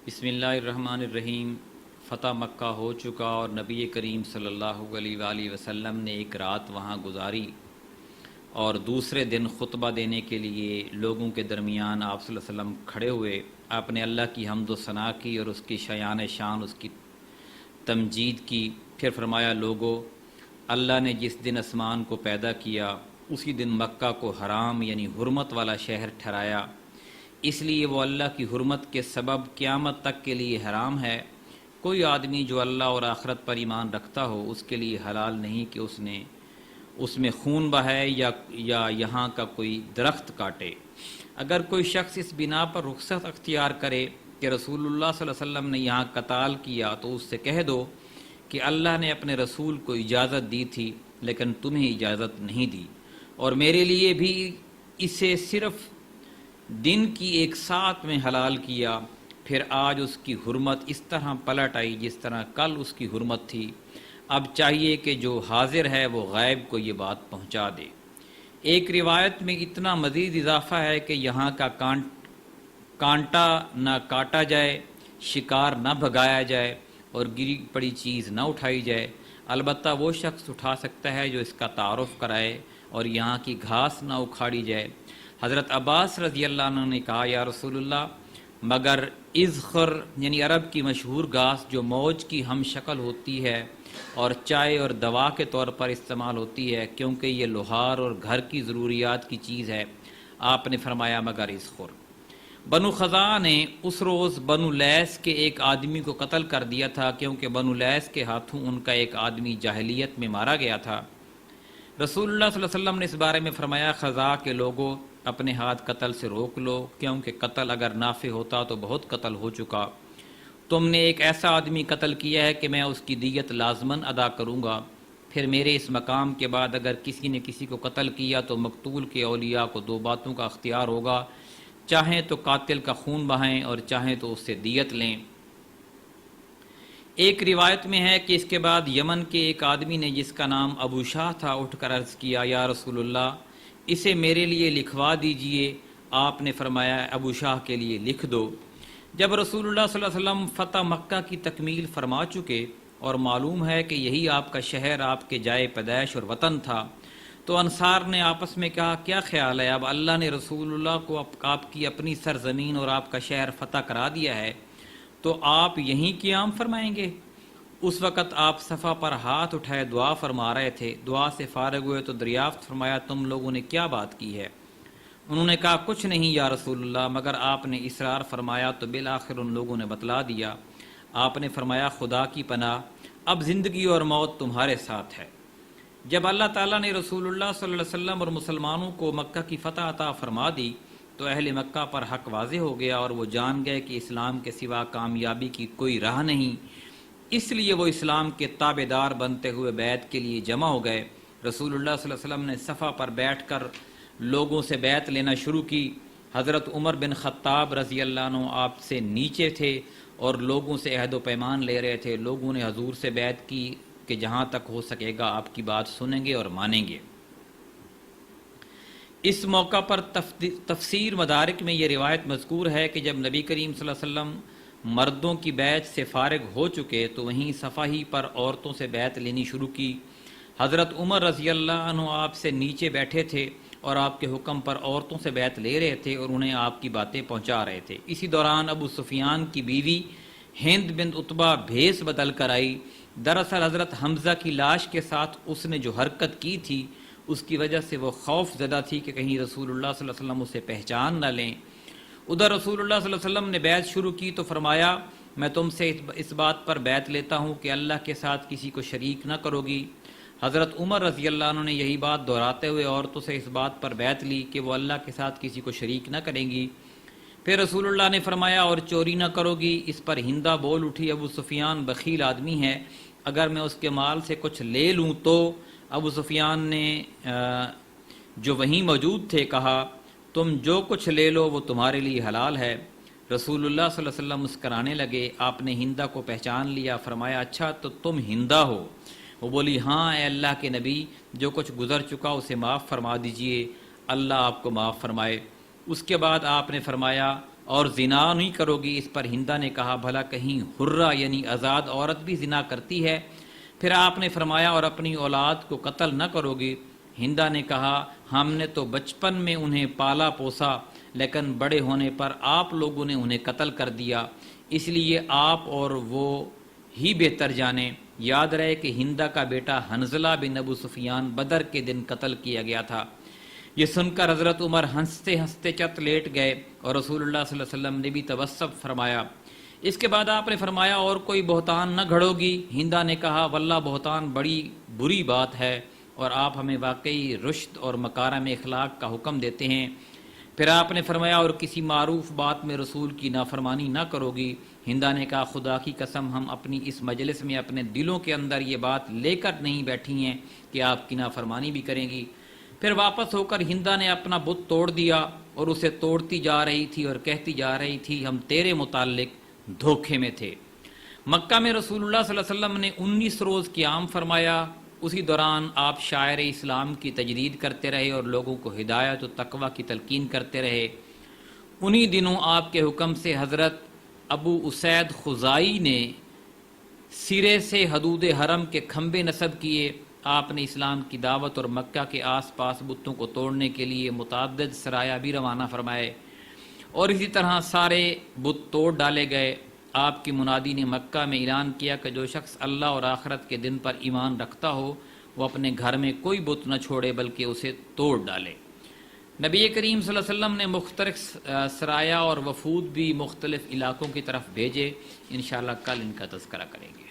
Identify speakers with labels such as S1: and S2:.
S1: بسم اللہ الرحمن الرحیم۔ فتح مکہ ہو چکا اور نبی کریم صلی اللہ علیہ وآلہ وسلم نے ایک رات وہاں گزاری اور دوسرے دن خطبہ دینے کے لیے لوگوں کے درمیان آپ صلی اللہ علیہ وسلم کھڑے ہوئے۔ آپ نے اللہ کی حمد و ثنا کی اور اس کی شایان شان، اس کی تمجید کی۔ پھر فرمایا، لوگو، اللہ نے جس دن آسمان کو پیدا کیا اسی دن مکہ کو حرام یعنی حرمت والا شہر ٹھہرایا، اس لیے وہ اللہ کی حرمت کے سبب قیامت تک کے لیے حرام ہے۔ کوئی آدمی جو اللہ اور آخرت پر ایمان رکھتا ہو اس کے لیے حلال نہیں کہ اس میں خون بہائے یا یہاں کا کوئی درخت کاٹے۔ اگر کوئی شخص اس بنا پر رخصت اختیار کرے کہ رسول اللہ صلی اللہ علیہ وسلم نے یہاں قتال کیا تو اس سے کہہ دو کہ اللہ نے اپنے رسول کو اجازت دی تھی لیکن تمہیں اجازت نہیں دی، اور میرے لیے بھی اسے صرف دن کی ایک ساعت میں حلال کیا، پھر آج اس کی حرمت اس طرح پلٹ آئی جس طرح کل اس کی حرمت تھی۔ اب چاہیے کہ جو حاضر ہے وہ غائب کو یہ بات پہنچا دے۔ ایک روایت میں اتنا مزید اضافہ ہے کہ یہاں کا کانٹا نہ کاٹا جائے، شکار نہ بھگایا جائے اور گری پڑی چیز نہ اٹھائی جائے، البتہ وہ شخص اٹھا سکتا ہے جو اس کا تعارف کرائے، اور یہاں کی گھاس نہ اکھاڑی جائے۔ حضرت عباس رضی اللہ عنہ نے کہا، یا رسول اللہ، مگر اذخر یعنی عرب کی مشہور گھاس جو موج کی ہم شکل ہوتی ہے اور چائے اور دوا کے طور پر استعمال ہوتی ہے، کیونکہ یہ لوہار اور گھر کی ضروریات کی چیز ہے۔ آپ نے فرمایا، مگر اذخر۔ بنو خزاعہ نے اس روز بنو لیث کے ایک آدمی کو قتل کر دیا تھا، کیونکہ بنو لیث کے ہاتھوں ان کا ایک آدمی جاہلیت میں مارا گیا تھا۔ رسول اللہ صلی اللہ علیہ وسلم نے اس بارے میں فرمایا، خزاعہ کے لوگوں، اپنے ہاتھ قتل سے روک لو، کیونکہ قتل اگر نافع ہوتا تو بہت قتل ہو چکا۔ تم نے ایک ایسا آدمی قتل کیا ہے کہ میں اس کی دیت لازماً ادا کروں گا۔ پھر میرے اس مقام کے بعد اگر کسی نے کسی کو قتل کیا تو مقتول کے اولیاء کو دو باتوں کا اختیار ہوگا، چاہیں تو قاتل کا خون بہائیں اور چاہیں تو اس سے دیت لیں۔ ایک روایت میں ہے کہ اس کے بعد یمن کے ایک آدمی نے جس کا نام ابو شاہ تھا اٹھ کر عرض کیا، یا رسول اللہ، اسے میرے لیے لکھوا دیجئے۔ آپ نے فرمایا، ابو شاہ کے لیے لکھ دو۔ جب رسول اللہ صلی اللہ علیہ وسلم فتح مکہ کی تکمیل فرما چکے اور معلوم ہے کہ یہی آپ کا شہر، آپ کے جائے پیدائش اور وطن تھا، تو انصار نے آپس میں کہا، کیا خیال ہے، اب اللہ نے رسول اللہ کو آپ کی اپنی سرزمین اور آپ کا شہر فتح کرا دیا ہے تو آپ یہیں قیام فرمائیں گے؟ اس وقت آپ صفا پر ہاتھ اٹھائے دعا فرما رہے تھے۔ دعا سے فارغ ہوئے تو دریافت فرمایا، تم لوگوں نے کیا بات کی ہے؟ انہوں نے کہا، کچھ نہیں یا رسول اللہ، مگر آپ نے اصرار فرمایا تو بالآخر ان لوگوں نے بتلا دیا۔ آپ نے فرمایا، خدا کی پناہ، اب زندگی اور موت تمہارے ساتھ ہے۔ جب اللہ تعالیٰ نے رسول اللہ صلی اللہ علیہ وسلم اور مسلمانوں کو مکہ کی فتح عطا فرما دی تو اہل مکہ پر حق واضح ہو گیا اور وہ جان گئے کہ اسلام کے سوا کامیابی کی کوئی راہ نہیں۔ اس لیے وہ اسلام کے تابع دار بنتے ہوئے بیعت کے لیے جمع ہو گئے۔ رسول اللہ صلی اللہ علیہ وسلم نے صفا پر بیٹھ کر لوگوں سے بیعت لینا شروع کی۔ حضرت عمر بن خطاب رضی اللہ عنہ آپ سے نیچے تھے اور لوگوں سے عہد و پیمان لے رہے تھے۔ لوگوں نے حضور سے بیعت کی کہ جہاں تک ہو سکے گا آپ کی بات سنیں گے اور مانیں گے۔ اس موقع پر تفسیر مدارک میں یہ روایت مذکور ہے کہ جب نبی کریم صلی اللہ علیہ وسلم مردوں کی بیعت سے فارغ ہو چکے تو وہیں صفا ہی پر عورتوں سے بیعت لینی شروع کی۔ حضرت عمر رضی اللہ عنہ آپ سے نیچے بیٹھے تھے اور آپ کے حکم پر عورتوں سے بیعت لے رہے تھے اور انہیں آپ کی باتیں پہنچا رہے تھے۔ اسی دوران ابو سفیان کی بیوی ہند بنت عتبہ بھیس بدل کر آئی۔ دراصل حضرت حمزہ کی لاش کے ساتھ اس نے جو حرکت کی تھی اس کی وجہ سے وہ خوف زدہ تھی کہ کہیں رسول اللہ صلی اللہ علیہ وسلم اسے پہچان نہ لیں۔ ادھر رسول اللہ صلی اللہ علیہ وسلم نے بیعت شروع کی تو فرمایا، میں تم سے اس بات پر بیعت لیتا ہوں کہ اللہ کے ساتھ کسی کو شریک نہ کرو گی۔ حضرت عمر رضی اللہ عنہ نے یہی بات دہراتے ہوئے عورتوں سے اس بات پر بیعت لی کہ وہ اللہ کے ساتھ کسی کو شریک نہ کریں گی۔ پھر رسول اللہ نے فرمایا، اور چوری نہ کرو گی۔ اس پر ہندہ بول اٹھی، ابو سفیان بخیل آدمی ہے، اگر میں اس کے مال سے کچھ لے لوں تو؟ ابو سفیان نے جو وہیں موجود تھے کہا، تم جو کچھ لے لو وہ تمہارے لیے حلال ہے۔ رسول اللہ صلی اللہ علیہ وسلم مسکرانے لگے۔ آپ نے ہندہ کو پہچان لیا۔ فرمایا، اچھا تو تم ہندہ ہو؟ وہ بولی، ہاں اے اللہ کے نبی، جو کچھ گزر چکا اسے معاف فرما دیجئے، اللہ آپ کو معاف فرمائے۔ اس کے بعد آپ نے فرمایا، اور زنا نہیں کرو گی۔ اس پر ہندا نے کہا بھلا کہیں حرہ یعنی آزاد عورت بھی زنا کرتی ہے؟ پھر آپ نے فرمایا اور اپنی اولاد کو قتل نہ کرو گی؟ ہندا نے کہا ہم نے تو بچپن میں انہیں پالا پوسا، لیکن بڑے ہونے پر آپ لوگوں نے انہیں قتل کر دیا، اس لیے آپ اور وہ ہی بہتر جانیں۔ یاد رہے کہ ہندا کا بیٹا حنظلہ بن ابو سفیان بدر کے دن قتل کیا گیا تھا۔ یہ سن کر حضرت عمر ہنستے ہنستے چت لیٹ گئے اور رسول اللہ صلی اللہ علیہ وسلم نے بھی تبسم فرمایا۔ اس کے بعد آپ نے فرمایا اور کوئی بہتان نہ گھڑو گی؟ ہندا نے کہا واللہ بہتان بڑی بری بات ہے، اور آپ ہمیں واقعی رشد اور مکارم اخلاق کا حکم دیتے ہیں۔ پھر آپ نے فرمایا اور کسی معروف بات میں رسول کی نافرمانی نہ کرو گی؟ ہندا نے کہا خدا کی قسم ہم اپنی اس مجلس میں اپنے دلوں کے اندر یہ بات لے کر نہیں بیٹھی ہیں کہ آپ کی نافرمانی بھی کریں گی۔ پھر واپس ہو کر ہندا نے اپنا بت توڑ دیا اور اسے توڑتی جا رہی تھی اور کہتی جا رہی تھی ہم تیرے متعلق دھوکے میں تھے۔ مکہ میں رسول اللہ صلی اللہ علیہ وسلم نے 19 روز قیام فرمایا۔ اسی دوران آپ شاعر اسلام کی تجدید کرتے رہے اور لوگوں کو ہدایت و تقوی کی تلقین کرتے رہے۔ انہی دنوں آپ کے حکم سے حضرت ابو اسید خزائی نے سرے سے حدود حرم کے کھمبے نصب کیے۔ آپ نے اسلام کی دعوت اور مکہ کے آس پاس بتوں کو توڑنے کے لیے متعدد سرایا بھی روانہ فرمائے، اور اسی طرح سارے بت توڑ ڈالے گئے۔ آپ کی منادی نے مکہ میں اعلان کیا کہ جو شخص اللہ اور آخرت کے دن پر ایمان رکھتا ہو وہ اپنے گھر میں کوئی بت نہ چھوڑے بلکہ اسے توڑ ڈالے۔ نبی کریم صلی اللہ علیہ وسلم نے مختلف سرایا اور وفود بھی مختلف علاقوں کی طرف بھیجے۔ انشاءاللہ کل ان کا تذکرہ کریں گے۔